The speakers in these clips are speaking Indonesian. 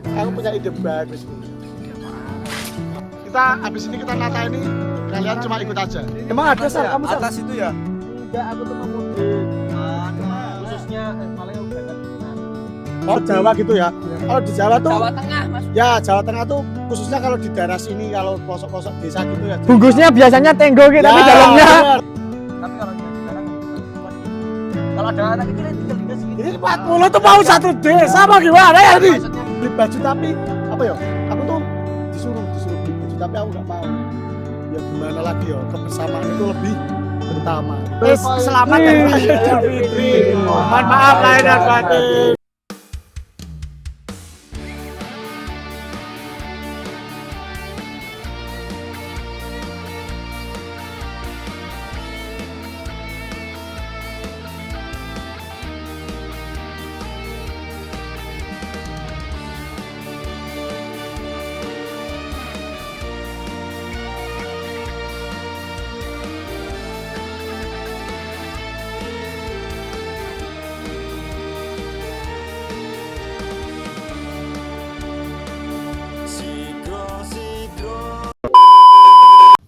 aku punya ide bagus nih. Kita habis ini kita nata ini, kalian cuma ikut aja. Emang ada Sal, kamu Sal? Atas itu ya? Enggak, aku tuh mau mudik. Khususnya paling berangkat. Oh Jawa gitu ya? Kalau di Jawa tuh, Jawa Tengah, Mas. ya Jawa Tengah tuh khususnya kalau di daerah sini, kalau pelosok-pelosok desa gitu ya. Bungkusnya biasanya tenggo gitu, tapi Ya, dalamnya bener. Tapi kalau di sekarang kalau ada anak kecil yang tinggal di sini. Ini 40 tuh mau satu desa apa gimana ya ini? Maksudnya Beli baju tapi apa ya? Aku tuh disuruh beli baju tapi aku nggak mau. Ya gimana lagi ya? Kebersamaan itu lebih utama. Selamat dan raya Idul Fitri. Mohon maaf lahir dan batin.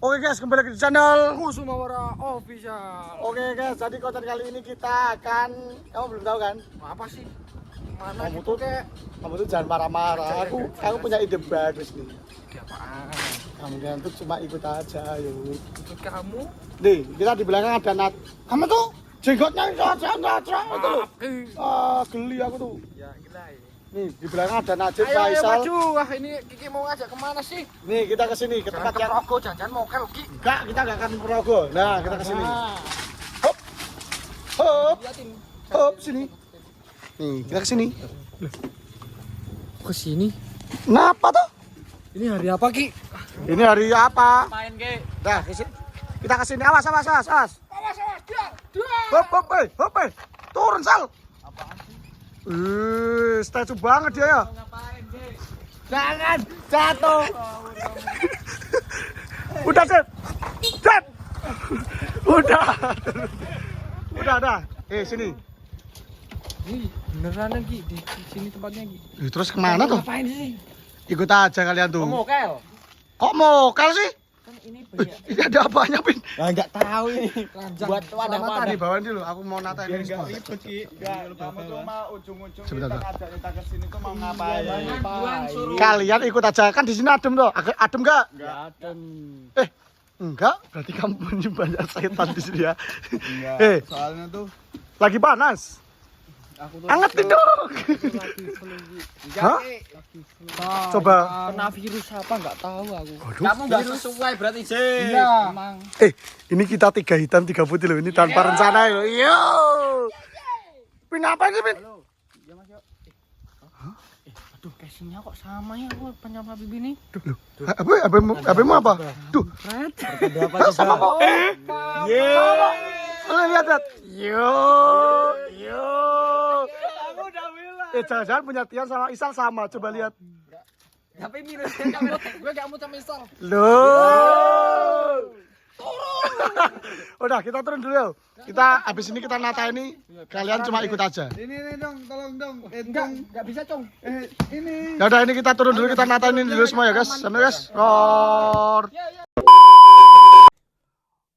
Oke guys, kembali lagi di channel Kusumawara Official. Oke guys, jadi konten kali ini kita akan, kamu belum tahu kan? Apa sih? Mana Kamu gitu tuh kayak Kamu tuh jangan marah-marah. Aku punya ide bagus nih. apaan? Kamu tuh cuma ikut aja, yuk. Ikut kamu? Nih, kita di belakang ada Nat. Kamu tuh jenggotnya nggak itu loh. Geli aku tuh. Ya gila ya. Nih, di belakang ada Najib, Ayo Faisal. maju. Wah, ini Kiki mau ngajak kemana sih? Nih, kita ke sini, ke Jangan tempat ke yang Progo, jangan mokel Ki. enggak, kita enggak akan ke Progo. Nah, kita ke sini. Nah, Hop. Hop. liatin. Hop, sini. Nih, kita ke sini. Ke sini. Kenapa tuh? Ini hari apa Ki? Ini hari apa? Main Ki. Dah, kita ke sini. Awas, awas, awas, awas. Awas, dia. Hop, hop, hop. Turun, Sal. Statue banget dia ya. Ngapain Ki? Jangan jatuh. Udah, Sep. Sep. Udah. Udah. Sini. Ini beneran Ki di sini tempatnya Ki. Terus kemana tuh? Ngapain sih? Ikut aja kalian tuh. Mokel. Kok mokal sih? Kan ini banyak. Ini ada apanya, Pin? Nah, enggak tahu ini. Keranjang. Buat wadah-wadah. Nih, bawain dulu. Aku mau nata ini semua. Ribet, Ki. Kamu tuh mau ujung-ujung Sebentar, kita ngajak kita ke sini tuh mau ngapain? Buang suruh. Kalian ikut aja. Kan di sini adem tuh. Adem enggak? Enggak adem. Enggak. Berarti kamu punya banyak setan di sini ya. Enggak. Soalnya tuh Lagi panas. aku tuh Angetin dong. Hah? Coba. Kena virus apa nggak tahu aku. Waduh. kamu enggak sesuai berarti sih. Iya. Emang. Ini kita 3 hitam 3 putih loh. Ini tanpa rencana loh. Yo. Pin apa sih, Pin? Ya Mas yuk. Aduh, casingnya kok sama ya aku penyapa bibi nih. Apa apa? Tuh. Sama kok. Lihat. Yo. Aku udah bilang. Jangan-jangan punya Tian sama Isal sama. Coba lihat. Tapi minusnya kamu, gue gak mau sama Isal. Loh. Udah, kita turun dulu yuk. Kita habis ini kita nata ini. Kalian cuma ikut aja. Ini dong, tolong dong. Enggak bisa, Cong. Ini. Ya udah, ini kita turun dulu, kita nata ini dulu semua ya guys. Sampai guys. Roar.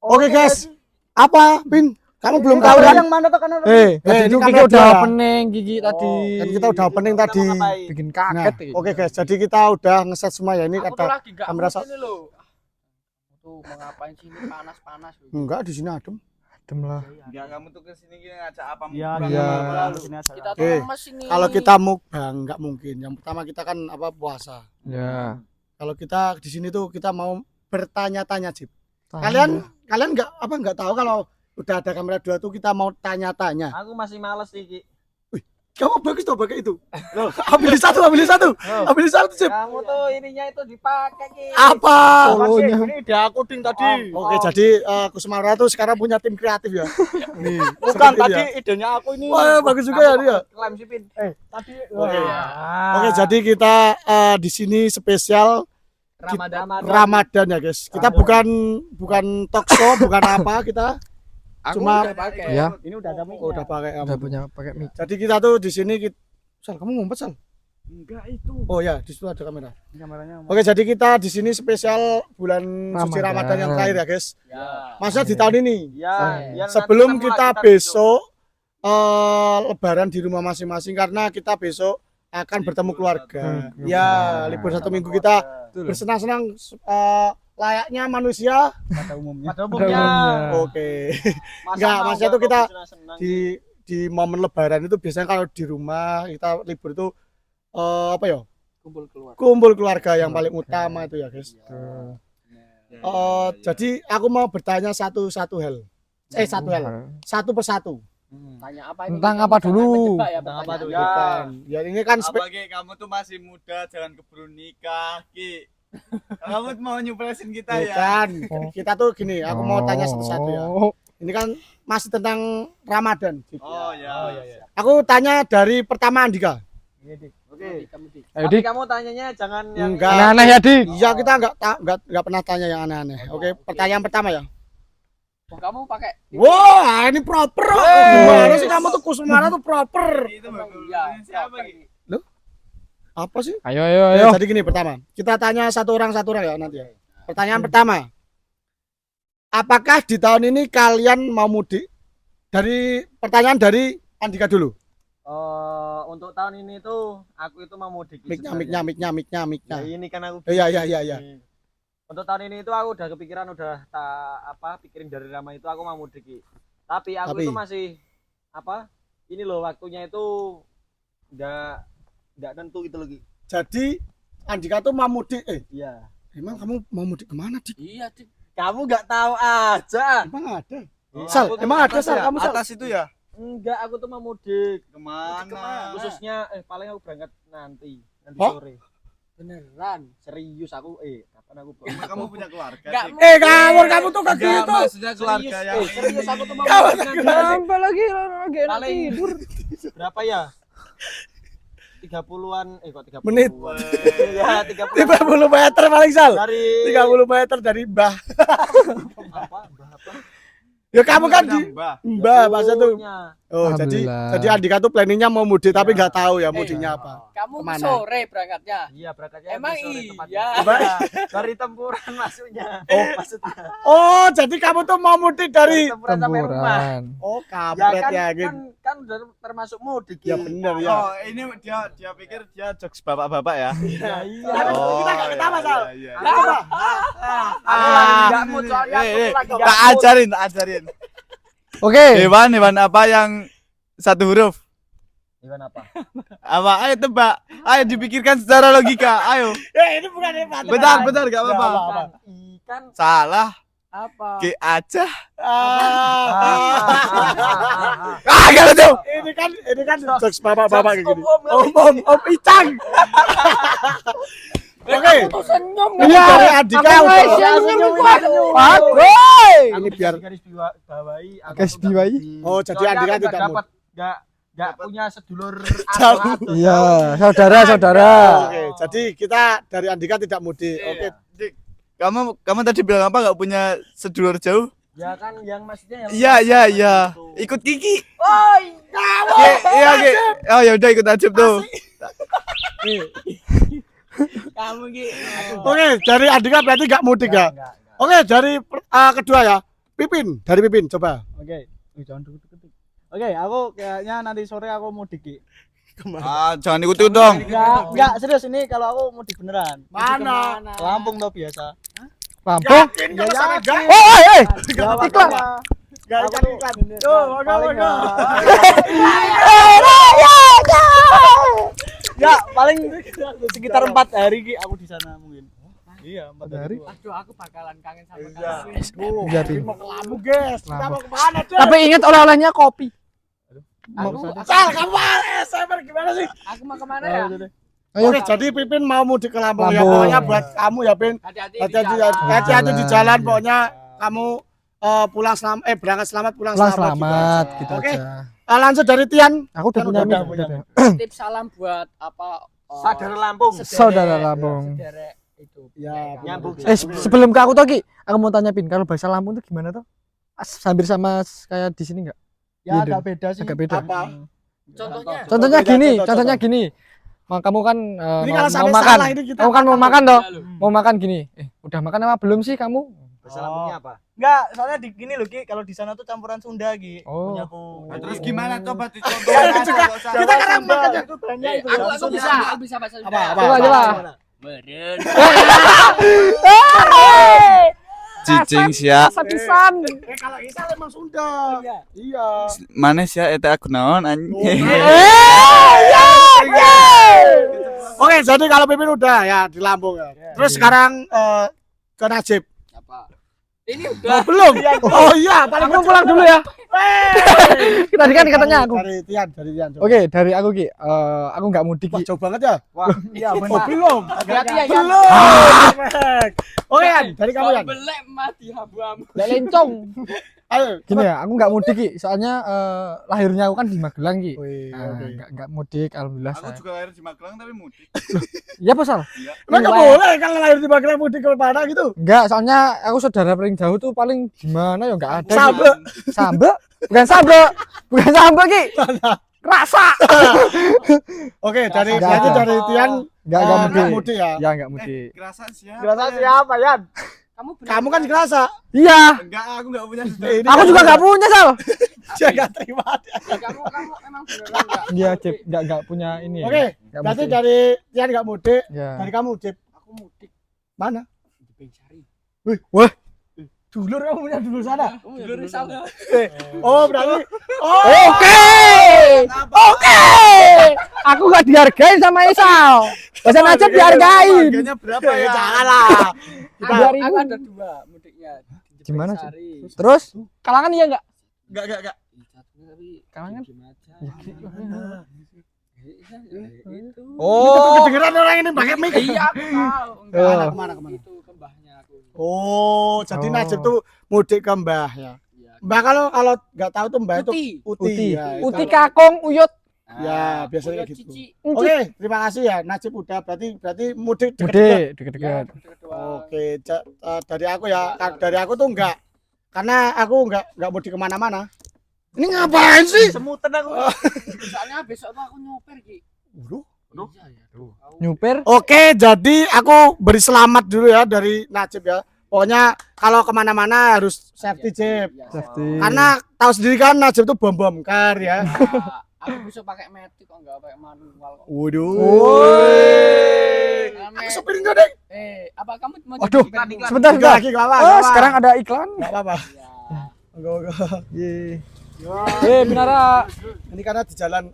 Oke guys. Apa, Pin? Kamu belum tahu kan? Yang mana tuh karena Tadi itu kami Kiki udah ada- opening Gigi tadi. Kan kita udah opening tadi. Bikin Nah, kaget Ki. oke guys, jadi kita udah ngeset semua ya. Ini aku tuh ada lagi gak kamera mood ini loh. Tuh mau ngapain sih ini panas-panas. enggak di sini adem. Adem lah. Enggak, kamu tuh ke sini ngajak apa? Iya, mukbang iya. apa lalu? Kita tuh lemes ini. Kalau kita mukbang enggak mungkin. Yang pertama kita kan apa puasa. Ya. Kalau kita di sini tuh kita mau bertanya-tanya, Cip. Kalian enggak tahu kalau udah ada kamera 2 tuh kita mau tanya-tanya. Aku masih males sih, Ki. Kamu bagus tuh pakai itu. Loh, ambil satu. Ambil satu, Cip. Kamu tuh ininya itu dipakai, Ki. Apa? Solonya. Ini udah aku ding tadi. Oke, jadi Kusumara tuh sekarang punya tim kreatif ya. Nih, Bukan seperti tadi dia. idenya aku ini. Wah, bagus juga ya dia. Klaim sih, Pin. tadi Oke. Oke, jadi kita di sini spesial Ramadan ya, guys. Kita bukan talk show, bukan apa, kita cuma udah pakai. Ya. Ini udah ada mic. udah pakai Udah punya pakai mic. Jadi kita tuh di sini Sal, kamu ngumpet, Sal. Enggak itu. Oh ya, di situ ada kamera. Kameranya. Oke, jadi kita di sini spesial bulan suci Ramadan yang terakhir ya, guys. Ya. Masa di tahun ini. Ya. Sebelum kita besok lebaran di rumah masing-masing karena kita besok akan bertemu keluarga. Ya, libur 1 minggu kita bersenang-senang layaknya manusia Pada umumnya. Oke. Enggak, maksudnya itu kita di momen lebaran itu biasanya kalau di rumah kita libur itu apa ya? Kumpul keluarga yang paling utama itu ya, guys. Jadi aku mau bertanya satu hal. Satu persatu. Tanya apa ini? Tentang apa dulu? Tentang apa dulu? Bukan. Ya ini kan Ki, kamu tuh masih muda, jangan keburu nikah, Ki. Kamu mau nyupresin kita ya? bukan. Kita tuh gini, aku mau tanya satu-satu ya. Ini kan masih tentang Ramadan. Oh ya. Aku tanya dari pertama Andika. Oke. Ayo, Tapi Dik. kamu tanyanya jangan yang Enggak. Aneh-aneh ya, Dik. Iya, kita enggak pernah tanya yang aneh-aneh. Oke, pertanyaan pertama ya. Oh, kamu pakai Wah, ini proper. Gimana sih kamu tuh Kusumana tuh proper. Itu ya, siapa Ki? Apa sih? Ayo. Ya, jadi gini pertama. Kita tanya satu orang ya nanti ya. Pertanyaan pertama. Apakah di tahun ini kalian mau mudik? Pertanyaan dari Andika dulu. untuk tahun ini tuh aku itu mau mudik. Miknya. Ya, ini kan aku. Iya. Untuk tahun ini tuh aku udah kepikiran pikirin dari lama itu aku mau mudik. Tapi aku itu masih ini loh waktunya itu enggak tentu gitu lagi. Jadi Andika tuh mau mudik. Iya. Emang kamu mau mudik kemana, Dik? Iya, Dik. Kamu enggak tahu aja. Emang ada? Iya, Sal, aku tuh emang ada atas Sal? ya? Kamu Sal? Atas itu ya? Enggak, aku tuh mau mudik. Kemana? Khususnya paling aku berangkat nanti Oh? sore. Beneran, serius aku kapan aku Emang kamu punya keluarga? Enggak, Dik? Kamu tuh kayak Enggak, gitu. maksudnya keluarga yang serius aku tuh mau Kamu mudik nanti. Sampai lagi enak Paling tidur. berapa ya? 30-an kok 30 Menit. Ya, 30 30 meter paling Sal. dari 30 meter dari Mbah. apa? Ya kamu kan di Mbah bahasa tuh. Punya. Oh, jadi Alhamdulillah. Andika tuh planningnya mau mudik tapi nggak tahu ya mudiknya apa. Kamu Kemana? sore berangkatnya. Iya, berangkatnya Emang sore iya? tepatnya. Dari tempuran masuknya. Maksudnya Oh, jadi kamu tuh mau mudik dari tempuran sampai rumah. Tempuran. Oh, Ya kampret kan, ya gitu. kan udah termasuk mudik. Ya bener ya. Oh, ini dia pikir dia jokes bapak-bapak ya? Iya. Kita nggak ketawa, Sal. Iya. Coba. Aku lagi enggak mood soalnya aku lagi Tak enggak ajarin. Oke. Hewan apa yang satu huruf? Hewan apa? Apa? Ayo tebak. Ayo dipikirkan secara logika. Ayo. Ya, ini bukan hebat. Bentar, gak apa-apa. Ikan Salah. Apa? Ki aja. Ah. Kalau tuh. Ini kan jokes bapak-bapak kayak gini. Om. Om Icang. Oke. Tuh senyum. Ini dari Andika udah. Ini biar garis bawahi aku Garis tuh bawahi. ngerti. Oh, jadi Soalnya Andika aku tidak dapat enggak punya sedulur Jauh. atau Iya, saudara. Oke, jadi kita dari Andika tidak mudik. Oke. Dik, kamu tadi bilang apa? Gak punya sedulur jauh? ya kan yang maksudnya yang Iya. Ikut Kiki. oh Iya, Ki. Oh, ya udah ikut Ajib tuh. Kamu gitu. Oke, dari Andika berarti nggak mudik ya. enggak. Oke, dari kedua ya. Pipin, dari Pipin coba. Oke, jangan deket-deket. Oke, aku kayaknya nanti sore aku mudik. Ki. Jangan ikut dong. Enggak, serius ini kalau aku mudik beneran. Mana? Lampung tuh biasa. Lampung. Yakin kalau sana enggak? Iklan. Enggak Aku ikan tuh iklan. beneran. Tuh, moga Paling moga. Ya, paling sekitar 4 hari Ki aku di sana mungkin. Iya, 4 hari. Aduh, aku bakalan kangen sama Iya. kamu. Jadi. Mau ke Lamu, guys. Kita Lamu. mau kemana, Cek? Tapi ingat oleh-olehnya kopi. Sal, kamu SMR gimana sih? Aku mau kemana ya? Ayo. Oke, jadi Pipin mau mudik ke Lampung ya. Lampung. Pokoknya buat kamu ya, Pin. Hati-hati Hati-hati di jalan. Pokoknya kamu pulang selamat, berangkat selamat, pulang Pulang selamat. selamat gitu gitu Oke. aja. Lanjut dari Tian. Aku udah punya Udah mic. punya. Tips salam buat apa? Saudara Lampung. Saudara Lampung. Saudara itu. Ya, Nyambung. Sebelum ke aku tuh Ki, aku mau tanya Pin, kalau bahasa Lampung tuh gimana tuh? Hampir sama kayak di sini enggak? Ya Iya, agak beda sih. agak beda. Apa? Contohnya. Contohnya Beda, gini, contoh. contohnya gini. kamu kan Ini mau kalau sampai makan. salah ini kita Kamu kan mau makan toh? Iya, lho. Mau makan gini. Udah makan apa belum sih kamu? Bahasa lambungnya apa? Enggak, soalnya di gini loh Ki, kalau di sana tuh campuran Sunda Ki. Oh. Punya aku. Nah, terus gimana coba dicontoh? kita karena makan ya. itu banyak itu. Aku bisa, aku bisa bahasa Sunda. Apa? Coba coba. Meren. Cicing sia. Pisan. Kalau Isal emang Sunda. Iya. Mana sia eta aku naon anjing. Oke, jadi kalau Pipin udah ya di Lampung ya. Terus sekarang ke Najib. Apa? Ini Oh, udah. belum. Oh iya, paling Aku pulang dulu ya. Tadi kan katanya aku. Dari Tian, coba. Oke, dari aku Ki. Aku nggak mudik Wah, Ki. jauh banget ya. Wah, iya Oh, benar. belum. Hati-hati ya, Yan. Belum. Oke, Yan, dari kamu Yan. Belek mati habu-habu. Lencong. Ayo. Gini ya, aku nggak mudik Ki. Soalnya lahirnya aku kan di Magelang Ki. Wih, Nah, oke. nggak mudik, alhamdulillah. Aku juga lahir di Magelang tapi mudik. Iya Posal. Emang nggak boleh kan lahir di Magelang mudik ke mana gitu? Enggak, soalnya aku saudara paling jauh tuh paling di mana ya nggak ada. Ki. Sabe. Sambe? Bukan sambe. Bukan sambe Ki. Rasa. Oke, dari Nggak berarti ada. dari Tian Nggak nggak mudik. mudik ya. Ya nggak mudik. Kerasa siapa? Gerasa siapa, Yan? Kamu bener. Kamu kan kerasa. Iya. Enggak, aku enggak punya Ini Aku juga nggak punya Sal. dia nggak terima. Kamu emang beneran enggak? Iya Cip, nggak punya ini. Oke, Nggak berarti mudik. dari Tian nggak mudik. Ya. Dari kamu Cip Aku mudik mana? di Bencari. Dulur kamu punya dulur sana. Dulu risau. Oh, berarti. Oh. Oke. Oke. Aku nggak dihargain sama Isal. Bahasa Najib dihargain. Harganya berapa ya? Janganlah. Aku ada dua mudiknya. Di Gimana, Bencari. Terus kalangan iya nggak? Enggak. Satu tapi Kalangan? gimana aja. Itu. Oh. Kedengeran orang ini pakai mic. Iya, aku tahu. Oh. Kemana? Itu ke mbahnya aku. Oh, jadi Oh. Najib tuh mudik ke Mbah ya. Iya. Mbah kalau nggak tahu tuh Mbah itu Uti. Uti. Uti. Ya, itu. Uti kakong uyut. Ya, biasanya Udah, gitu. Cici. Oke, terima kasih ya Najib udah berarti mudik deket-deket. Mudik Ya, deket-deket. deket doang. Oke, dari aku ya, dari aku tuh enggak. Karena aku enggak mudik kemana-mana. Ini ngapain sih? Semutan aku. Soalnya besok tuh aku nyoper Ki. Waduh. Iya ya. Aku Nyuper. Oke, jadi aku beri selamat dulu ya dari Najib ya. Pokoknya kalau kemana-mana harus safety Jib. Iya. Safety. Karena tahu sendiri kan Najib tuh bom kar ya. Ya, aku bisa pakai metik kok enggak pakai manual kok. Waduh. Woi. Aku sepirin dong, Dek. Apa kamu mau Waduh, jadi iklan? sebentar. Enggak lagi enggak apa. Oh, sekarang ada iklan. enggak apa-apa. Ya. Enggak. Ye. Minara Ini karena di jalan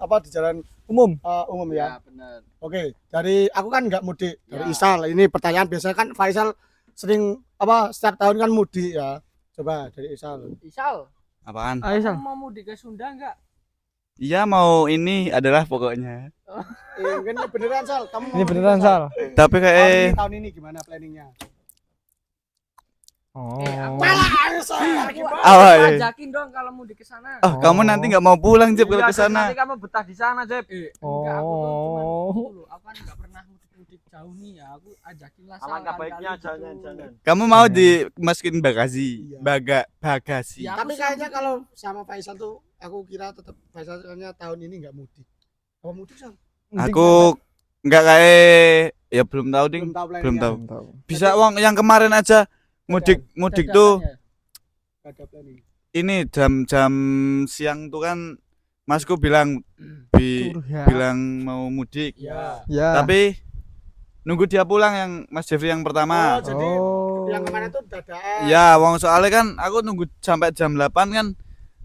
umum. umum Ya, ya. benar. Oke, dari aku kan nggak mudik dari Ya. Isal. Ini pertanyaan biasanya kan Faisal sering setiap tahun kan mudik ya. Coba dari Isal. Isal, Apaan? Ayo kamu Sal. mau mudik ke Sunda enggak? Iya mau ini adalah pokoknya. Ini beneran Sal, kamu mau Ini mudik beneran nggak, Sal. Tapi kayak Tahun ini gimana planningnya? Oh. Aku- Malah Sal, Aku Apa, aku eh? ajakin dong kalau mudik ke sana. oh, kamu nanti nggak mau pulang Jeb kalau Iya, ke Jeb, sana. nanti kamu betah di sana, Jeb. Enggak, aku tuh cuma Oh. dulu. Aku kan enggak pernah mudik-mudik jauh nih ya. Aku ajakin lah Sal, Alangkah kali-kali baiknya gitu. jangan. Kamu mau dimasukin bagasi, Iya. bagasi. Ya, Tapi aku kayaknya sih- kalau sama Faisal tuh aku kira tetap Faisal kayaknya tahun ini nggak mudik. Kamu mudik Sal? Aku nggak kayak ya belum tahu ding. Belum tahu Belum planningnya. tahu. Bisa uang yang kemarin aja mudik tuh Dadakan ya? Nggak ada planning. ini jam-jam siang tuh kan Masku bilang Curhat. bilang mau mudik. Ya. Ya. Tapi nunggu dia pulang yang Mas Jeffrey yang pertama. Oh, jadi Oh. yang kemarin tuh dadaan. Ya, wong soalnya kan aku nunggu sampai jam 8 kan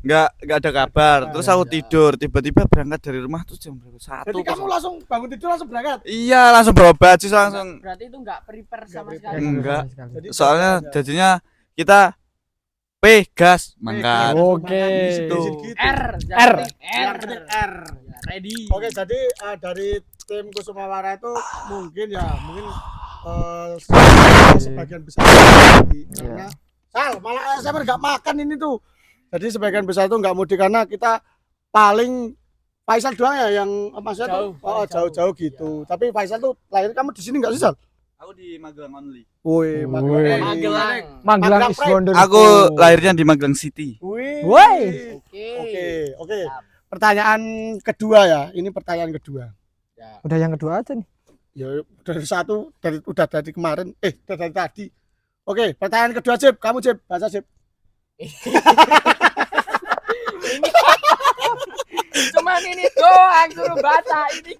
nggak ada kabar. Terus aku tidur, tiba-tiba berangkat dari rumah tuh jam berapa? 1. Jadi kamu langsung bangun tidur langsung berangkat. Iya, langsung bawa baju langsung. Berarti itu enggak prepare sama Nggak sekali. Enggak. Jadi Soalnya dadaan. jadinya kita gas mangkat. Oke. Di situ. R. R. Yang penting R. Ya, ready. Oke, jadi dari tim Kusumawara itu mungkin sebagian besar karena Sal malah saya nggak makan ini tuh. Jadi sebagian besar itu nggak mudik karena kita paling Faisal doang ya yang maksudnya Jauh, tuh jauh-jauh gitu. Tapi Faisal tuh lahir kamu di sini nggak sih Sal? Aku di Magelang only. Woi, Woi. Magelang. Magelang is wonderful. Aku lahirnya di Magelang City. Woi. Woi. Oke. Oke. Siap. Pertanyaan kedua ya. Ini pertanyaan kedua. Udah yang kedua aja nih. Ya dari satu udah dari kemarin. Udah dari tadi. Oke, pertanyaan kedua Cip. Kamu Cip, baca Cip. Cuman ini doang suruh baca ini.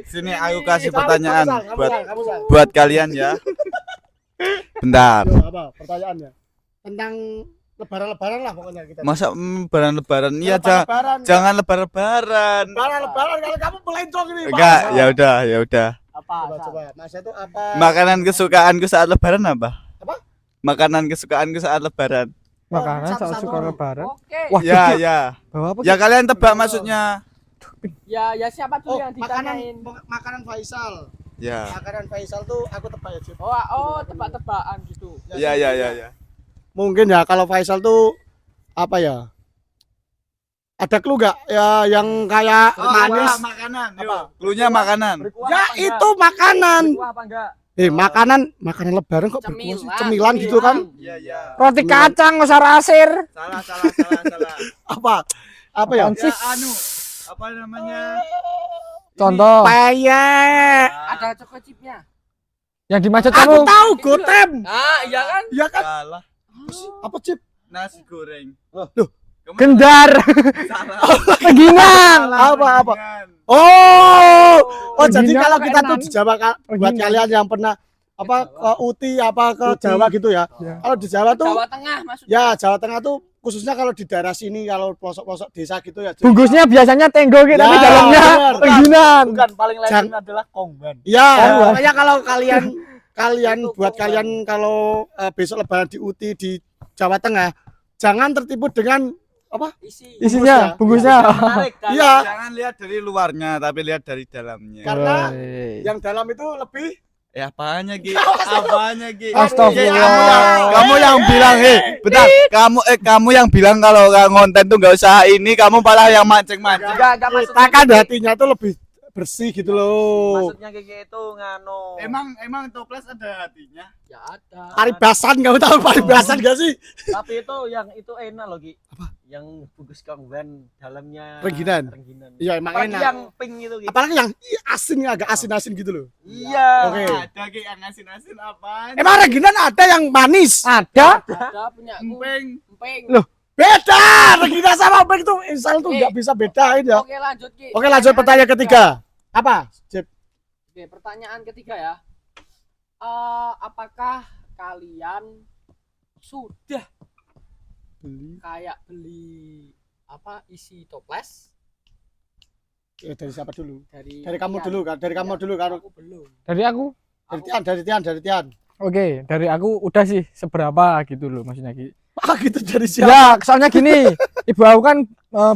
Sini aku kasih pertanyaan Kamu, buat Sal. buat kalian ya. Bentar. Yo, apa pertanyaannya? Tentang lebaran lah pokoknya kita. Masa lebaran iya Lebaran. jangan lebaran. Lebaran kalau kamu melencong ini. Enggak, Pak. ya udah. Apa? Coba. Masa itu apa? Makanan kesukaanku saat lebaran apa? Apa? Makanan kesukaanku saat lebaran. Makanan saat satu-satu. suka lebaran. Oke. Wah, Ya. bawa apa? Ya kalian tebak maksudnya. Ya siapa dulu Oh, yang ditanyain? makanan Faisal. Ya. Makanan Faisal tuh aku tebak ya, Cip. Oh, tebak-tebakan gitu. Ya. Mungkin ya kalau Faisal tuh apa ya? Ada clue gak ya yang kayak manis? Makanan. Apa? Cluenya makanan. Berkuah Ya apa enggak? itu makanan. Berkuah apa enggak? Makanan lebaran kok berkuah sih? Cemilan gitu kan? Iya. Roti kacang usah rasir. Salah. Apa ya? Apaan sih? Apa namanya? Contoh Payek. Ada coko chipnya. yang dimaksud Aku kamu. tahu Gotem. Ah, iya kan? Iya kan? Salah. Apa Cip? Nasi goreng. Gendar. Salah. Peginang. Apa? Jangan. Oh jadi Rengginang kalau apa kita tuh enak? di Jawa buat Rengginang. kalian yang pernah apa ke UTI apa ke UTI. Jawa gitu ya. Ya. Kalau di Jawa tuh Jawa Tengah maksudnya. ya Jawa Tengah tuh khususnya kalau di daerah sini kalau pelosok-pelosok desa gitu ya. Cip. Bungkusnya biasanya tenggo gitu, tapi Ya, dalamnya benar. rengginang. Bukan, paling legend Jangan- adalah kongban. Ya, Oh. makanya kalau kalian buat kalian kalau besok lebaran di UTI di Jawa Tengah jangan tertipu dengan Isinya, bungkusnya. Menarik kan? Iya, Jangan lihat dari luarnya, tapi lihat dari dalamnya. karena Woi. yang dalam itu lebih Ya apanya Ki? Apanya Ki? Astagfirullah. Kamu yang bilang, bentar. Kamu yang bilang kalau konten tuh nggak usah ini, kamu malah yang mancing-mancing. Enggak maksudnya. takkan hatinya tuh lebih bersih gitu loh. Maksudnya kayak itu ngano. Emang toples ada hatinya? Ya ada. Paribasan, kamu tahu paribasan gak sih? Tapi itu yang itu enak loh Ki. Apa? Yang bungkus kongban dalamnya Rengginan. Iya, emang Apalagi enak. yang pink itu Ki. Apalagi yang asin, agak asin-asin gitu loh. Iya. Oke. Ada Ki yang asin-asin apaan? Emang rengginan ada yang manis? Ada? Ada punya Empeng. empeng. Loh. Beda, rengginan sama emping tuh insal tuh nggak bisa bedain ya. Oke lanjut Ki. Oke, lanjut pertanyaan ketiga. Apa? Cip. Oke, pertanyaan ketiga ya. Apakah kalian sudah beli apa isi toples Dari siapa dulu? dari Dari kamu Tian? dulu kan? Dari kamu Ya, dulu kan? Aku belum. Dari aku? Dari Tian. Oke, dari aku udah sih seberapa gitu loh maksudnya Ki. Gitu dari siapa? Ya, soalnya gini, ibu aku kan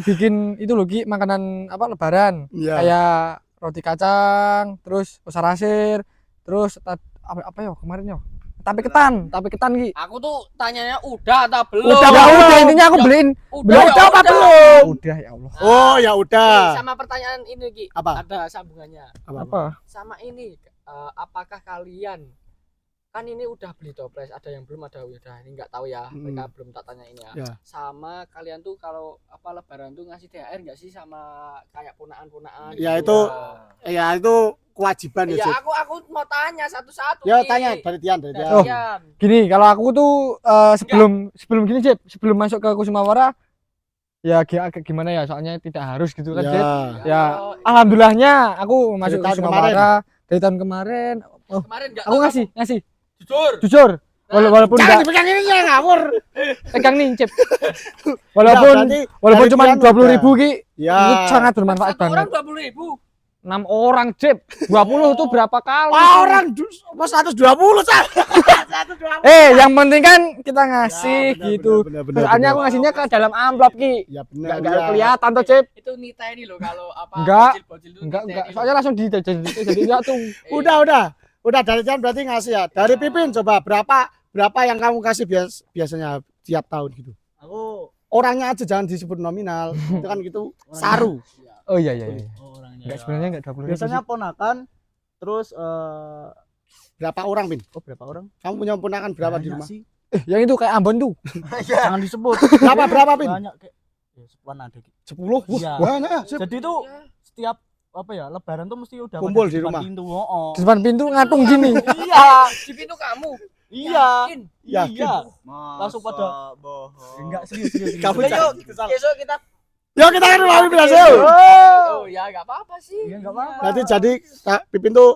bikin itu loh Ki, makanan apa lebaran. Iya. Kayak roti kacang, terus usah rasir, terus apa ya kemarin ya? Tape ketan Ki. Aku tuh tanyanya udah atau belum? Udah, intinya aku beliin. Udah, Udah apa belum? Udah ya Allah. Oh, ya udah. Sama pertanyaan ini Ki. Apa? Ada sambungannya. Apa? Sama ini apakah kalian kan ini udah beli toples, ada yang belum, ada udah ini nggak tahu ya, mereka belum tak tanya ini ya. Ya. Sama kalian tuh kalau apa lebaran tuh ngasih THR nggak sih sama kayak punaan-punaan Ya, gitu itu- Ya itu kewajiban ya, ya Cip. aku mau tanya satu-satu Ya, Ki. tanya dari Tian. Dari Oh. Tian. Gini, kalau aku tuh sebelum gini Cip, sebelum masuk ke Kusumawara ya gimana ya, soalnya tidak harus gitu kan Cip. Ya, Kalau alhamdulillahnya aku masuk ke tahun Kusumawara dari tahun kemarin. Oh, kemarin nggak aku tahu ngasih kamu- jujur. Walaupun Jangan enggak dipegang ini ya ngawur. pegang nih Cip. Ya, Walaupun berarti cuma dari Tian 20.000 Ki, Ya. itu sangat bermanfaat satu orang banget. 20.000. 6 orang Cip. 20 tuh berapa kali? Orang 120, Cak. 120. Yang penting kan kita ngasih Ya, benar, gitu. benar, benar, Soalnya benar. aku ngasihnya ke dalam amplop Ki. Ya benar. Enggak ya. kelihatan tuh Cip. Itu nita ini loh kalau apa Enggak. bocil-bocil tuh Enggak. nita ini Soalnya loh. langsung jadi satu. Udah dari Tian berarti ngasih ya. Dari Pipin coba berapa yang kamu kasih biasanya tiap tahun gitu. Aku Orangnya aja jangan disebut nominal. Itu kan gitu saru. Oh iya. orangnya. Enggak, sebenarnya enggak 20.000. Biasanya ponakan, terus Berapa orang, Pin? berapa orang? Kamu punya ponakan berapa di Banyak rumah? sih. Yang itu kayak Ambon tuh. Jangan disebut. Berapa, Pin? Banyak kayak 10-an ada. Ki. 10. Wah, Iya. banyak ya. Jadi tuh Iya. setiap apa ya lebaran tuh mesti udah Kumpul pada di depan rumah. pintu. Oh. Di depan pintu ngatung gini. Iya. Di pintu kamu. Iya. Yakin? Yakin. Iya. Masa Langsung pada- bohong. Enggak serius. Kamu Yuk, jangan. Besok kita Yuk kita ke rumah Pipin aja yuk. oh ya enggak apa-apa sih. Iya, nggak apa-apa. Nanti jadi Pipin tuh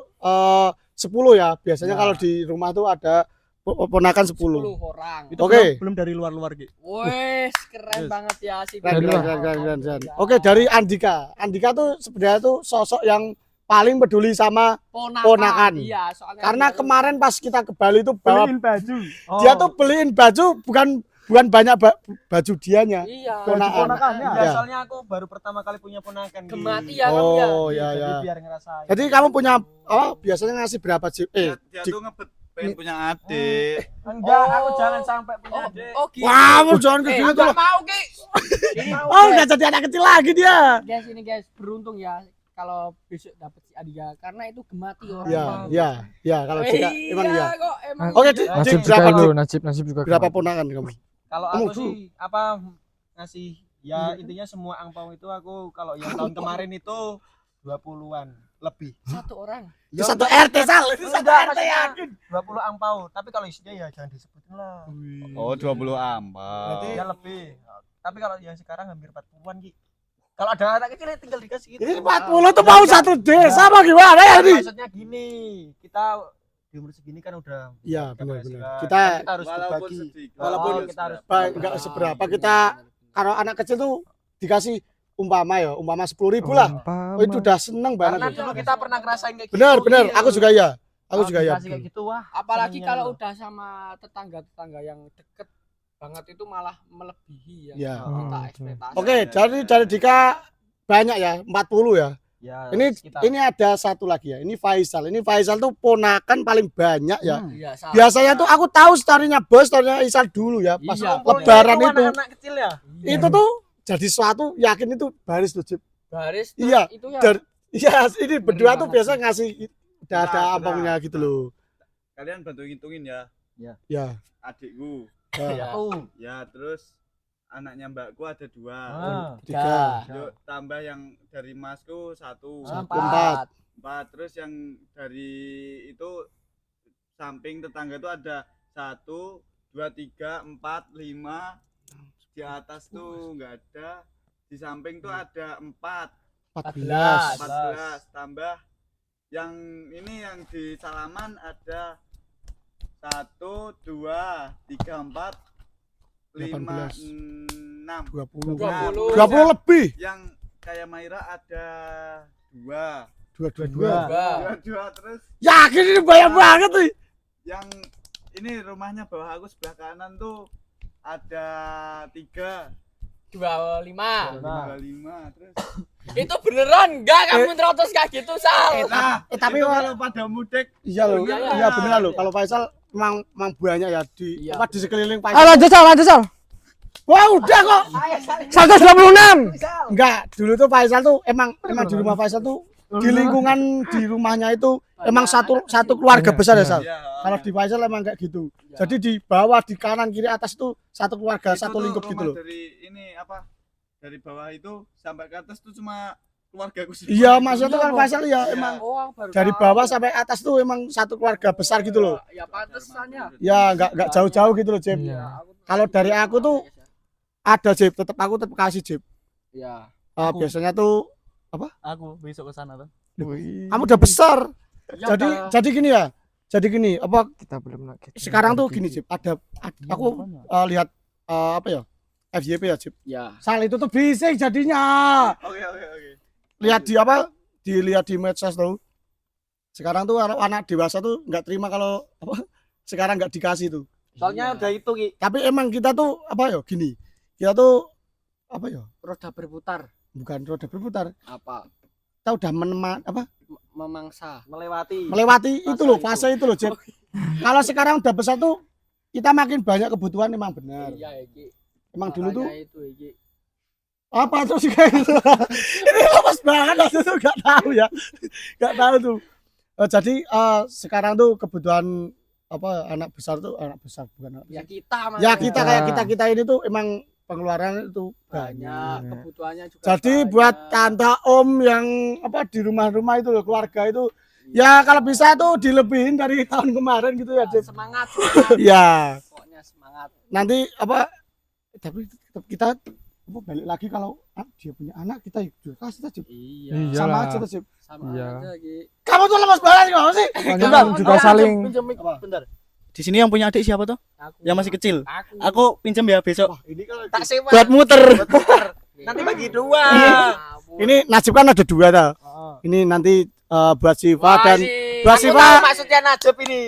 10 ya. Biasanya Ya. kalau di rumah tuh ada ponakan 10. 10 orang. Itu Oke. belum dari luar-luar Ki. Wes, keren Yes. banget ya si Keren, Bimo. keren. Oke, dari Andika. Andika tuh sebenarnya tuh sosok yang paling peduli sama Ponakan. Iya, soalnya karena dia- kemarin pas kita ke Bali tuh bawa baju. dia tuh beliin baju bukan banyak baju dianya. iya. Ponakan. ponakannya. Ya, Ya. soalnya aku baru pertama kali punya ponakan. Ki. Gemati ya kamu ya. Oh ya Jadi ya. biar ngerasain. Jadi kamu punya biasanya ngasih berapa sih? Dia tuh ngebet pengen punya adik. Enggak, aku Oh. jangan sampai punya Oh, adik. oh gitu. Wah, kamu jangan ke gitu enggak loh. mau, Ki. Ini mau. Oh, udah jadi anak kecil lagi dia. Guys, ini guys, beruntung ya kalau besok dapat si Adia karena itu gemati orang. Ya, kalau jika emang ya. Kok emang. Oke, iya. Dik. Najib juga berapa, dulu, Dik? Najib juga. Berapa ponakan kamu? Kalau Kamu aku dulu. sih ngasih ya intinya semua angpau itu aku kalau yang tahun kemarin itu 20-an lebih. Satu orang. Itu satu RT Sal. Itu satu Enggak, RT maksudnya yakin. 20 angpau, tapi kalau isinya ya jangan disebutin lah. Oh, 20 ampau. Berarti ya lebih. Tapi kalau yang sekarang hampir 40-an Ki. Kalau ada anak kecil ya tinggal dikasih gitu. Ini 40 tuh mau satu desa apa gimana ya ini? Maksudnya gini, kita di umur segini kan udah Iya, punya benar. penghasilan. Kita Kan kita harus Walaupun berbagi. sedikit. Walaupun kita harus enggak seberapa kita kalau anak kecil tuh dikasih umpama 10.000 lah. Oh, itu udah seneng Karena banget. dulu kita pernah ngerasain kayak gitu. Benar, Iya. aku juga ya. Aku Kalau juga ya. dikasih kayak gitu wah. Apalagi senengnya kalau loh. udah sama tetangga-tetangga yang deket banget itu malah melebihi yang Ya. kita ekspektasi. Oke, dari Dika banyak ya, 40 ya. Ya, Ini ada satu lagi ya. Ini Faisal. Ini Faisal tuh ponakan paling banyak ya. Iya, salah. Biasanya tuh aku tahu story-nya Bos, story-nya Isal dulu ya. Pas Iya, lebaran itu. anak kecil ya. Itu tuh jadi suatu yakin itu baris tuh, Cip. Baris Iya, itu ya. Dari iya, ini berdua tuh banget biasa ngasih udah ada Benar, ampongnya benar. gitu loh. Kalian bantu ngitungin ya. Ya. Adikku. Ya. Tuh. Ya, terus anaknya mbakku ada 2. Ah. Tiga. Yuk, tambah yang dari masku 1. Empat. 4. Terus yang dari itu samping tetangga itu ada 1, 2, 3, 4, 5. Di atas tuh enggak ada. Di samping tuh ada 4, 14. 14 tambah yang ini yang di salaman ada 1, 2, 3, 4, 5, 6. 20. 20. 20 lebih. Yang kayak Maira ada 2. 22. Terus Yakin ini banyak banget nih. yang ini rumahnya bawah aku sebelah kanan tuh ada 3, 25. 25. Terus Itu beneran enggak kamu terotos kayak gitu, Sal? Tapi itu kalau pada mudik iya loh. Iya, Iya benar loh. Kalau Faisal memang banyak ya di Iya. di sekeliling Ah, Faisal. lanjut Sal. Wah, udah kok. 126. Enggak, dulu tuh Faisal tuh emang di rumah Faisal tuh di lingkungan di rumahnya itu emang satu keluarga besar ya, Sal. ya, Kalau di Faisal emang kayak gitu. Jadi di bawah, di kanan, kiri, atas itu satu keluarga, itu satu tuh lingkup gitu rumah loh. dari ini apa? Dari bawah itu sampai ke atas tuh cuma keluarga aku Iya, maksudnya tuh kan Faisal ya Iya. emang Oh, aku baru dari tahu. bawah sampai atas tuh emang satu keluarga besar gitu loh. Ya pantesan ya. Ya enggak jauh-jauh gitu loh, Jim. Iya. Kalau dari aku tuh ada Jip, aku tetap kasih Jip. Ya. Biasanya tuh Aku besok ke sana tuh. kamu udah besar. Jadi gini ya. Jadi gini, apa Kita belum lagi. sekarang tuh gini Jip, ada aku lihat apa ya? FYP ya Jip. Ya. Sal itu tuh bising jadinya. Oke. Lihat di dilihat di medsos tuh. Sekarang tuh anak dewasa tuh nggak terima kalau apa sekarang nggak dikasih tuh. Soalnya udah itu Ki. Tapi emang kita tuh apa ya gini. Kita tuh apa ya? Roda berputar. Bukan roda berputar. Apa? Kita udah Memangsa. Melewati itu loh fase itu loh Jep. Kalau sekarang udah besar tuh kita makin banyak kebutuhan emang benar. Iya, Iki. Emang dulu tuh Makanya itu, Iki. apa tuh sih kayak gitu. Ini lepas banget aku tuh nggak tahu ya. Nggak tahu tuh. Jadi sekarang tuh kebutuhan apa anak besar bukan anak Ya besar. kita Ya makanya. kita kayak kita ini tuh emang pengeluaran itu banyak, banyak. kebutuhannya juga Jadi banyak. buat tante om yang apa di rumah-rumah itu loh, keluarga itu ya kalau bisa tuh dilebihin dari tahun kemarin gitu ya, Cip. Semangat, semangat. Ya, Pokoknya semangat. nanti apa tapi tetap kita apa, balik lagi kalau dia punya anak kita juga kasih aja. Iya. Sama Iyalah. aja tuh, Cip. Sama Iya. aja Ki. Kamu tuh lemas banget gimana sih? Soalnya kan juga saling Pinjam mic Apa? bentar. Di sini yang punya adik siapa tuh? Aku. Yang masih kecil. Aku. Aku pinjam ya besok. Wah, ini kalau tak sewa. Buat muter. Nanti bagi dua. ini Najib kan ada dua tau. Ini nanti buat Siva dan buat Aku Siva tahu maksudnya Najib ini.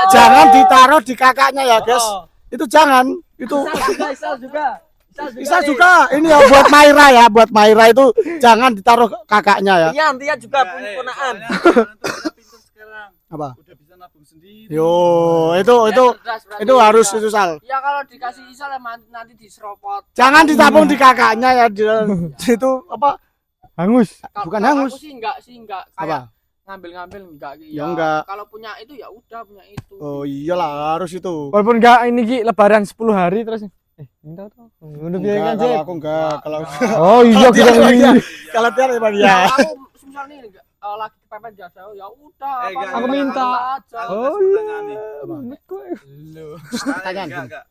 jangan ditaruh di kakaknya ya, guys. Itu jangan. Itu Isal juga. bisa juga. Ini ya buat Maira ya, buat Maira itu jangan ditaruh kakaknya ya. Iya, Tian juga punya ponaan. Sekarang Apa? udah bisa nabung sendiri. Yo, Ya, itu cerdas berarti. itu harus Ya. itu Sal. Ya kalau dikasih Isal nanti diseropot. Jangan ditabung di kakaknya ya. Itu apa? hangus. Bukan Kalau hangus. Aku sih enggak Apa? kayak ngambil-ngambil enggak. Ya enggak. Kalau punya itu ya udah punya itu. Oh iyalah harus itu. Walaupun enggak ini Ki lebaran 10 hari terus minta tuh. Udah biaya kan, Enggak, kalau Cip. aku enggak. Kalau Oh iya Kalau kita dia- ini. kalau dia emang Ya, ya. aku misal nih lagi kepepet jasa ya udah enggak, Aku minta. aja. Oh iya. Tanya, Enggak.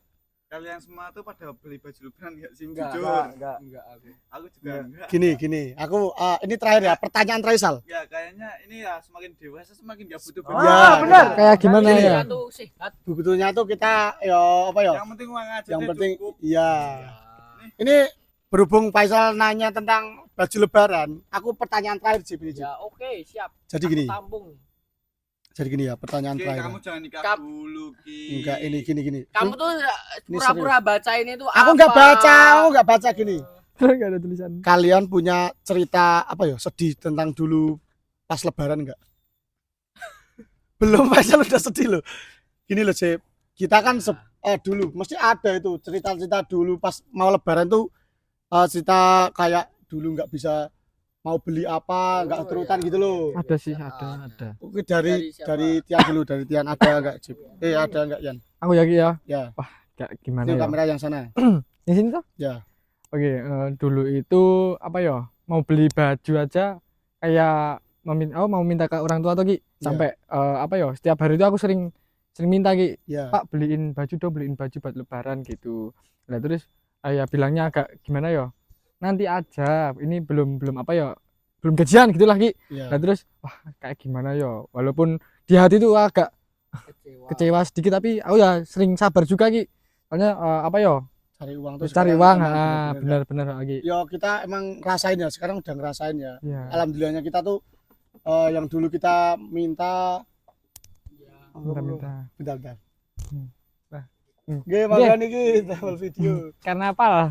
Kalian semua tuh pada beli baju lebaran enggak sih? Enggak, Jujur. Enggak aku. Aku juga enggak. Gini. Aku ini terakhir ya, pertanyaan terakhir Sal. Ya kayaknya ini ya semakin dewasa semakin enggak butuh baju. Ya, benar. Kayak gimana Gini. ya? Dia tuh sehat. Sebetulnya tuh kita ya apa ya? Yang penting uang aja Yang deh, penting cukup. iya. Ini berhubung Faisal nanya tentang baju lebaran, aku pertanyaan terakhir sih ini. Cip. Ya oke, siap. Jadi gini, Tampung. ya pertanyaan Oke, terakhir. kamu jangan nikah Kap- dulu, Ki. Enggak, ini gini. Kamu tuh Ini pura-pura baca ini tuh Aku apa? enggak baca gini. Enggak ada tulisan. Kalian punya cerita apa ya sedih tentang dulu pas lebaran enggak? Belum, Faisal udah sedih loh. Gini loh, Cip. Kita kan dulu mesti ada itu cerita-cerita dulu pas mau lebaran tuh cerita kayak dulu nggak bisa mau beli apa, nggak keturutan iya. gitu loh. Ada sih, ada. Oke, Dari siapa? dari Tian dulu, dari Tian ada enggak, Cip? Ada enggak, Yan? Aku yakin ya. Ya. Kayak gimana Ini ya? kamera yang sana. Di sini tuh? Ya. Oke, dulu itu apa ya? Mau beli baju aja kayak mau minta ke orang tua tuh Ki. Sampai apa ya? Setiap hari itu aku sering minta Ki, Ya. Pak beliin baju dong, beliin baju buat lebaran gitu. Nah terus ya bilangnya agak gimana ya? Nanti aja, ini belum apa ya? Belum gajian gitu lah Ki. Ya. Nah terus wah kayak gimana ya? Walaupun di hati itu agak kecewa sedikit tapi aku ya sering sabar juga Ki. Soalnya apa ya? Cari uang tuh. Cari sekarang uang, emang bener-bener benar lagi. Ya kita emang ngerasain ya, sekarang udah ngerasain ya. Iya. Alhamdulillahnya kita tuh yang dulu kita minta Minta. bentar. Nah. Oke, makanya niki tabel video. Karena apa lah?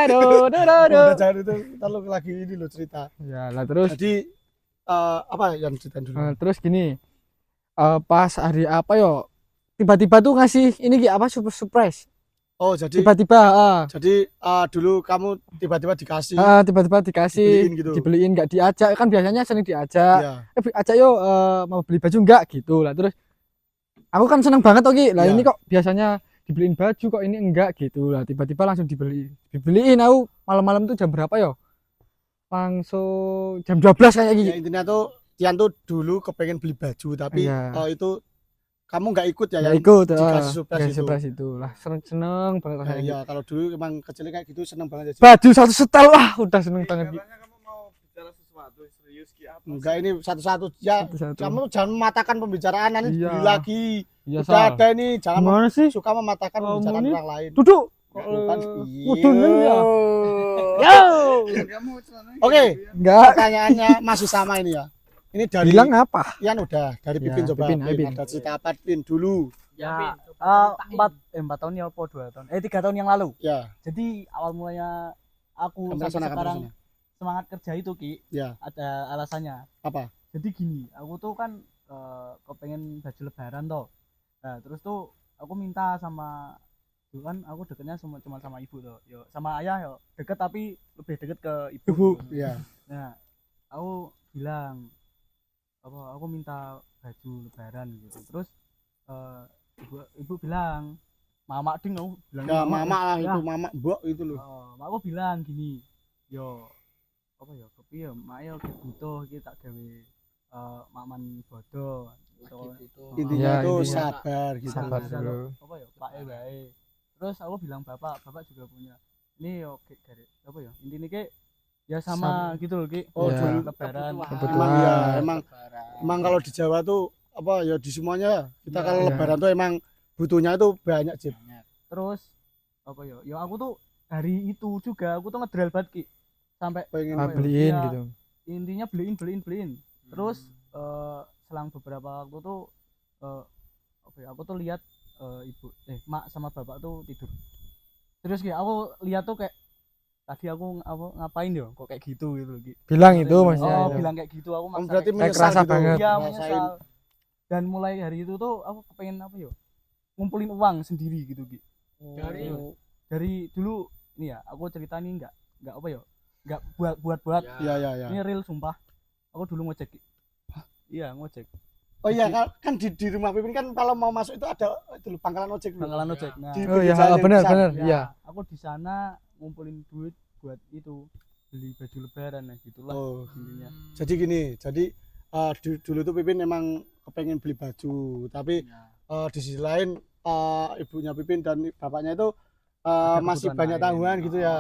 Do. Udah jangan itu kita lu lagi ini lo cerita. Ya lah terus Jadi apa yang cerita dulu? terus gini. Pas hari apa yo? Tiba-tiba tuh ngasih ini Ki apa surprise. Oh, jadi Tiba-tiba dulu kamu tiba-tiba dikasih. tiba-tiba dikasih Dibeliin gitu. dibeliin nggak diajak kan biasanya sering diajak. Ya. Ajak yo mau beli baju enggak gitu lah terus aku kan seneng banget tuh Ki. Lah Iya. ini kok biasanya dibeliin baju kok ini enggak gitu lah tiba-tiba langsung dibeliin aku malam-malam tuh jam berapa yo? Langsung jam 12 kayak Ya, gitu. intinya tuh Tian tuh dulu kepengen beli baju tapi Iya. itu kamu nggak ikut ya Ya yang ikut dikasih surprise dikasih itu. surprise itu lah seneng banget rasanya gitu. Ya, kalau dulu emang kecilnya kayak gitu seneng banget ya. Baju satu setel wah udah seneng banget Ki. Katanya kamu mau bicara sesuatu serius, Ki, apa? Enggak, ini satu-satu ya. Satu-satu. Kamu jangan mematahkan pembicaraan nanti Iya. beli lagi. Iya Udah Sal. ada ini, jangan Gimana sih? suka mematahkan Kamu pembicaraan nih orang lain. Duduk. Bukan. Udunan ya. Yo. Kamu celananya Oke. gitu ya. Enggak. Pertanyaannya masih sama ini ya. Ini dari Bilang apa? Ian udah, dari Ya, Pipin coba. Pipin, ayo, Pipin. Pin. Ada cerita apa Pin dulu? Ya, Empat tahun ya apa 2 tahun? 3 tahun yang lalu. Ya, Jadi awal mulanya aku kamera sampai sana, kamera sekarang sana. semangat kerja itu Ki, Ya, ada alasannya. apa? Jadi gini, aku tuh kan kepengen baju lebaran toh. Nah, terus tuh aku minta sama dulu kan aku deketnya cuma sama ibu tuh. Yo sama ayah yo deket tapi lebih deket ke ibu. Ibu. Ya. Nah, aku bilang apa aku minta baju lebaran gitu. Terus ibu bilang mama ding aku bilang Ya mama lah Ya. itu mama mbok itu loh. mak aku bilang gini yo apa ya kepiye mak yo butuh iki tak gawe maman bodoh Gitu. Intinya Ya, itu intinya sabar gitu. sabar Bisa dulu. lo, apa ya pak wae terus aku bilang bapak juga punya ini yo garis apa ya intinya ke ya sama gitu loh ki Oh, Ya. dulu lebaran emang ya emang kalau di Jawa tuh apa ya di semuanya ya, kita kalau Iya. lebaran tuh emang butuhnya itu banyak Cip. terus apa ya aku tuh hari itu juga aku tuh ngedrill banget ki sampai Pengen Ah, apa ya, beliin iya, gitu. intinya beliin terus selang beberapa waktu tuh apa ya aku tuh lihat mak sama bapak tuh tidur terus kayak aku lihat tuh kayak tadi aku ngapain ya kok kayak gitu loh Ki. Bilang itu maksudnya. Oh, itu. bilang kayak gitu aku maksa berarti kayak Kayak menyesal kerasa gitu. banget. iya Ngerasain. menyesal dan mulai hari itu tuh aku kepengen apa ya ngumpulin uang sendiri gitu Ki. Dari dulu nih ya aku cerita nih nggak apa ya nggak buat Iya ya. ini real sumpah aku dulu ngojek Ki. Iya ngojek Oh iya kan di rumah Pipin kan kalau mau masuk itu ada itu loh, pangkalan ojek loh. pangkalan ojek nah Di Oh pinggir iya, jalan yang benar besar. benar. ya, Iya. aku di sana ngumpulin duit buat itu beli baju lebaran nah gitulah Oh, intinya jadi gini, jadi dulu tuh Pipin emang kepengen beli baju, tapi di sisi lain ibunya Pipin dan bapaknya itu masih kebutuhan banyak lain. tanggungan gitu ya.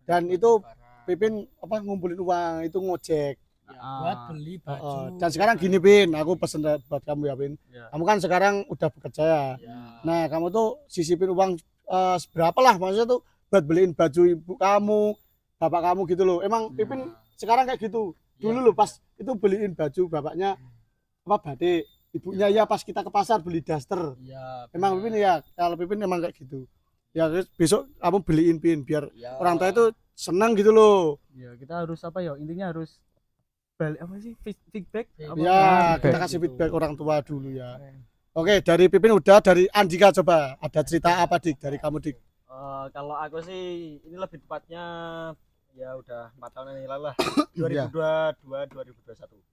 Dan itu Pipin apa ngumpulin uang itu ngojek. buat beli baju. Dan sekarang gini Pin, aku pesen buat kamu ya Pin. Ya. Kamu kan sekarang udah bekerja ya. Nah kamu tuh sisipin uang seberapa lah maksudnya tuh buat beliin baju ibu kamu, bapak kamu gitu loh. Emang Pipin sekarang kayak gitu. Dulu loh pas itu beliin baju bapaknya apa batik, ibunya ya pas kita ke pasar beli daster. Iya. Emang Pipin ya kalau Pipin emang kayak gitu. Ya terus besok kamu beliin Pin biar orang tua itu senang gitu loh. Ya kita harus apa ya intinya harus balik apa sih feedback apa? Ya feedback kita kasih gitu. feedback orang tua dulu ya. Oke dari Pipin udah, dari Andika coba ada cerita apa Dik dari kamu Dik? Kalau aku sih ini lebih tepatnya ya udah 4 tahun yang lalu lah. Iya. 2022 2021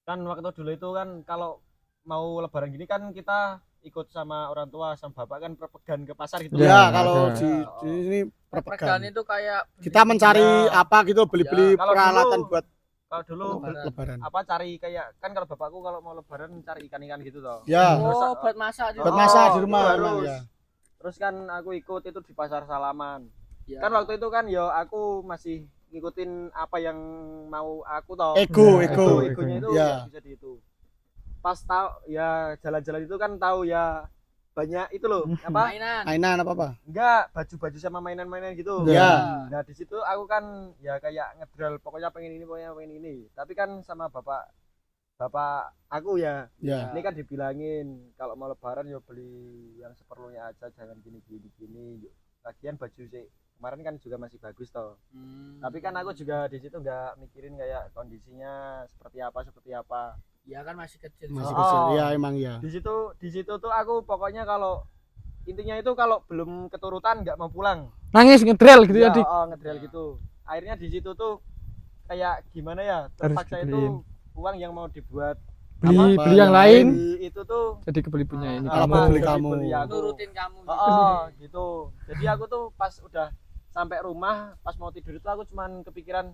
kan waktu dulu itu kan kalau mau lebaran gini kan kita ikut sama orang tua sama bapak kan perpegan ke pasar gitu. Ya Ya, kalau ada. di ini Perpegan perpegan. itu kayak Kita mencari Ya. apa gitu beli-beli Ya, kalau peralatan dulu- buat Kalau dulu lebaran. apa cari kayak kan kalau bapakku kalau mau lebaran cari ikan-ikan gitu toh. Ya oh buat masak juga. buat masak di itu rumah harus. emang ya. Terus kan aku ikut itu di pasar Salaman. Ya. Kan waktu itu kan yo aku masih ngikutin apa yang mau aku toh. Ego, Ya, ego. Egonya itu Ya. nggak bisa di itu. Pas tahu ya jalan-jalan itu kan tahu ya banyak itu loh apa mainan. Mainan apa? enggak baju-baju sama mainan-mainan gitu. Ya. Nah di situ aku kan ya kayak ngedral pokoknya pengen ini tapi kan sama bapak aku ya Ya. ini kan dibilangin kalau mau lebaran ya beli yang seperlunya aja jangan gini. Lagian baju sih kemarin kan juga masih bagus toh. Tapi kan aku juga di situ nggak mikirin kayak kondisinya seperti apa. Ya kan masih kecil. Masih Oh. kecil. Ya emang ya. Di situ tuh aku pokoknya kalau intinya itu kalau belum keturutan nggak mau pulang. Nangis ngedrel gitu ya, Dik. Ngedrel gitu. Akhirnya di situ tuh kayak gimana ya? Harus Terpaksa dibeliin. itu uang yang mau dibuat Beli yang lain beli itu tuh jadi kebeli punya ini Kalau kamu. mau beli kamu. Nurutin kamu. Gitu. Jadi aku tuh pas udah sampai rumah pas mau tidur itu aku cuman kepikiran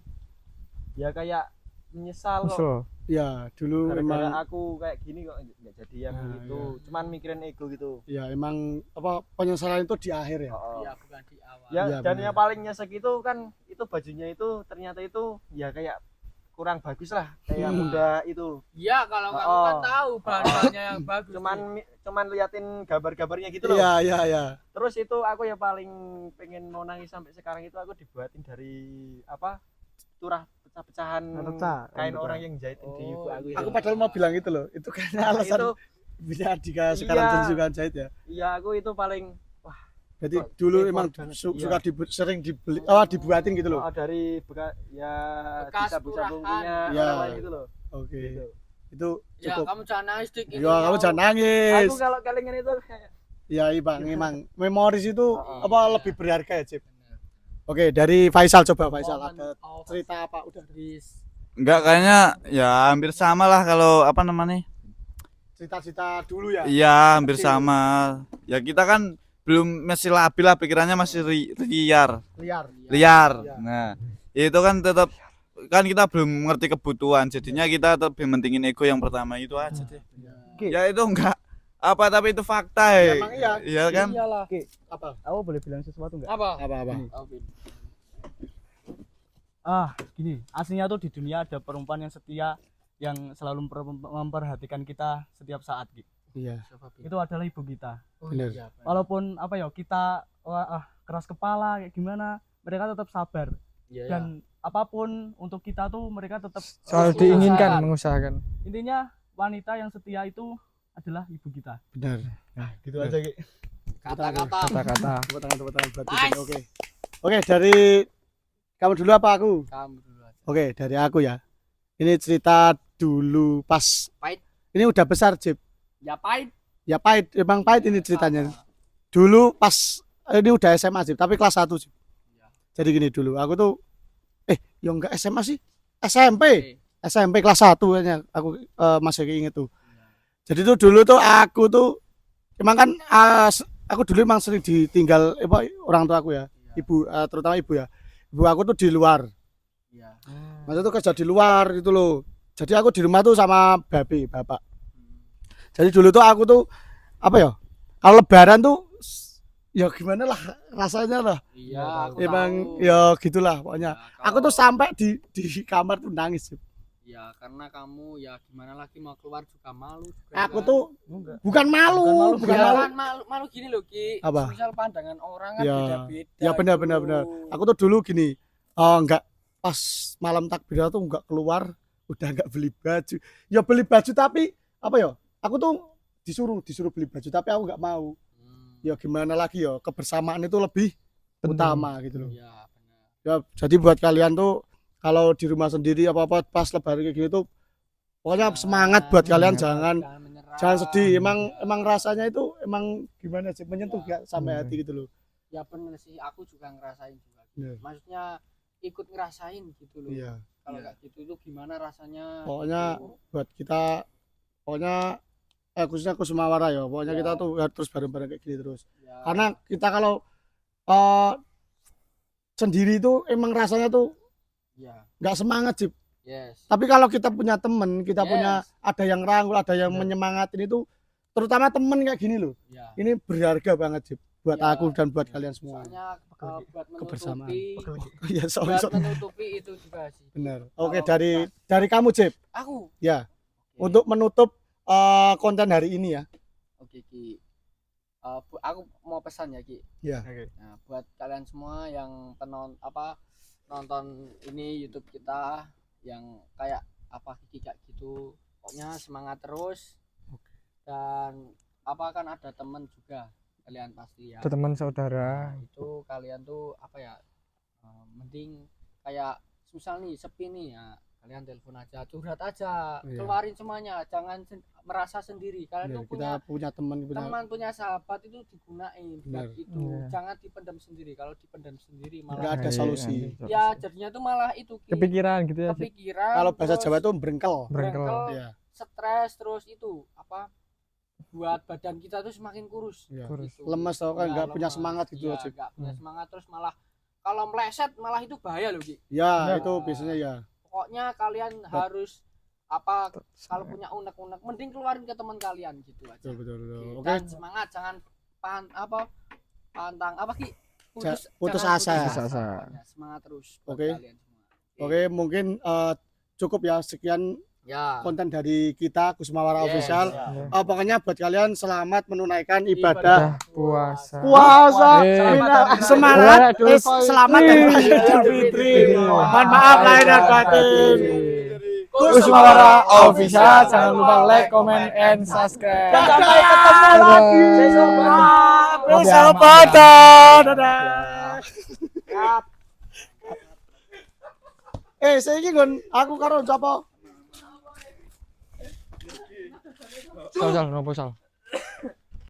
ya kayak menyesal kok Nyesel. Ya dulu gara-gara emang aku kayak gini kok nggak jadi yang Nah, itu. Cuman mikirin ego gitu. ya emang apa penyesalan itu di akhir ya. Ya bukan di awal. Ya Iya, dan benar. yang paling nyesek itu kan itu bajunya itu ternyata itu ya kayak kurang bagus lah kayak muda itu Ya kalau kamu kan Oh. tahu bahannya yang bagus. cuman liatin gambar-gambarnya gitu loh. Iya. Terus itu aku ya paling pengen mau nangis sampai sekarang itu aku dibuatin dari apa turah pecah-pecahan Reca. kain Reca. orang yang jahitin di ibu aku itu. Aku padahal mau bilang itu loh. Itu karena alasan itu bila Andika sekarang Iya. jadi suka jahit ya. iya aku itu paling Jadi Kok dulu effort emang banget. suka sering dibeli dibuatin gitu loh. dari bekas ya Bekas sabu-sabu turahan. punya Iya. orang lain gitu loh. Oke. Gitu. Itu Ya cukup. kamu jangan nangis dik. Ya kamu jangan nangis. Aku kalau kelingan itu kayak Ya Bang, emang memoris itu Oh, apa lebih berharga ya, Cip. Oke, dari Faisal coba Faisal ada cerita apa udah Enggak, kayaknya ya hampir sama lah kalau apa namanya. cerita-cerita dulu ya. Iya, hampir Kecil. sama. Ya kita kan belum masih labil lah pikirannya masih liar. Liar. Nah, itu kan tetap kan kita belum ngerti kebutuhan, jadinya kita tetap mentingin ego yang pertama itu aja deh. Ya itu enggak apa tapi itu fakta Ya, emang iya. Iya kan? Iyalah. Apa? Aku boleh bilang sesuatu nggak? Apa? Apa? Gini, aslinya tuh di dunia ada perempuan yang setia, yang selalu memperhatikan kita setiap saat gitu. Iya. Itu adalah ibu kita. Bener. Iya, Walaupun kita keras kepala kayak gimana, mereka tetap sabar. Iya, Dan apapun untuk kita tuh mereka tetap Soal diinginkan, mengusahakan. intinya wanita yang setia itu adalah ibu kita. Benar. Nah, gitu aja Ki. kata-kata. Kata-kata. Tepuk tangan buat Nice. Dicen. Oke. Oke, dari kamu dulu apa aku? Kamu dulu aja. Oke, dari aku ya. Ini cerita dulu pas Pahit. ini udah besar, Jip. Ya pahit. Ya pahit, emang pahit ini ceritanya. Dulu pas ini udah SMA, Jip, tapi kelas 1, Jip. Jadi gini dulu, aku tuh ya enggak SMA sih. SMP kelas 1 kayaknya. Aku masih inget tuh. Jadi tuh dulu tuh aku tuh emang kan aku dulu emang sering ditinggal orang tua aku ya. Ibu terutama ibu ya. Ibu aku tuh di luar. Iya. Maksudnya tuh kerja di luar gitu loh. Jadi aku di rumah tuh sama bapak. Jadi dulu tuh aku tuh kalau lebaran tuh ya gimana lah rasanya lah. Iya, aku Emang tahu. ya gitulah pokoknya. Ya, Aku tuh sampai di kamar tuh nangis. ya karena kamu ya gimana lagi mau keluar juga malu juga. Aku kan? tuh bukan malu. Ya kan malu gini loh Ki. Apa? Misal pandangan orang kan Ya. beda-beda. Ya benar. gitu. Aku tuh dulu gini, enggak pas malam takbiran tuh enggak keluar, udah enggak beli baju. Ya beli baju tapi aku tuh disuruh beli baju tapi aku enggak mau. Ya gimana lagi ya, kebersamaan itu lebih utama gitu loh. Iya, benar. Ya jadi buat kalian tuh kalau di rumah sendiri apa pas lebaran kayak gini tuh pokoknya semangat buat kalian, jangan menyerah. sedih. Emang rasanya itu emang gimana sih, menyentuh gak sampai hati gitu loh. Ya bener sih, aku juga ngerasain juga. Iya. Maksudnya ikut ngerasain gitu loh. Iya. Kalau nggak gitu itu gimana rasanya? Pokoknya gitu. buat kita khususnya Kusumawara ya, pokoknya Ya. kita tuh harus terus bareng-bareng kayak gini terus. Ya, Karena kita kalau sendiri itu emang rasanya tuh ya, nggak semangat sih. yes. Tapi kalau kita punya temen, kita Yes. punya ada yang rangkul, ada yang menyemangatin itu, terutama temen kayak gini loh. Ya. Ini berharga banget sih buat Ya. aku dan buat kalian semua. Soalnya buat Kebersamaan. menutupi, Iya, buat menutupi itu juga sih. benar. Oke, Kalau dari kamu, Jip. Aku. Ya. Oke. Untuk menutup konten hari ini ya. Oke Ki. Aku mau pesan ya Ki. Ya. Nah, buat kalian semua yang nonton ini YouTube kita yang kayak Kiki kayak gitu, pokoknya semangat terus. Dan kan ada teman juga kalian pasti ya. Ada teman saudara. Nah, itu kalian tuh mending kayak misal nih sepi nih ya, kalian telepon aja, curhat aja, Iya. keluarin semuanya, jangan merasa sendiri. Kalian tuh Kita punya teman, punya sahabat itu digunain Benar. buat itu. Iya. Jangan dipendam sendiri. Kalau dipendam sendiri nggak malah ada solusi. ya jadinya tuh malah itu Ki. Kepikiran gitu ya. Kepikiran, Kalau bahasa terus Jawa tuh berengkel. Berengkel. Iya. stres, terus itu buat badan kita tuh semakin kurus. Iya. Kurus. Gitu. Lemes tau kan, Ya, nggak punya lemes. semangat gitu Iya, aja. nggak punya semangat, terus malah kalau meleset malah itu bahaya loh Ki. Ya, Iya. itu biasanya ya. Pokoknya kalian harus kalau punya unek-unek mending keluarin ke teman kalian gitu aja. Betul. Oke. Oke. Dan semangat, jangan pantang Ki? Putus jangan asa. putus Asa. Pokoknya semangat terus buat Oke. kalian semua. Oke, mungkin cukup ya sekian Ya. konten dari kita Kusumawara Yes. Official. Ya. Pokoknya buat kalian selamat menunaikan ibadah Puasa. puasa. Selamat Semangat, Idul selamat dan Raya Idul Fitri. Mohon maaf lahir dan batin. Kusumawara Official, jangan lupa like, comment, and subscribe. Dan sampai ketemu lagi. Dadah. Besok dadah. Saya ini aku karo sapa? Sal, nopo sal.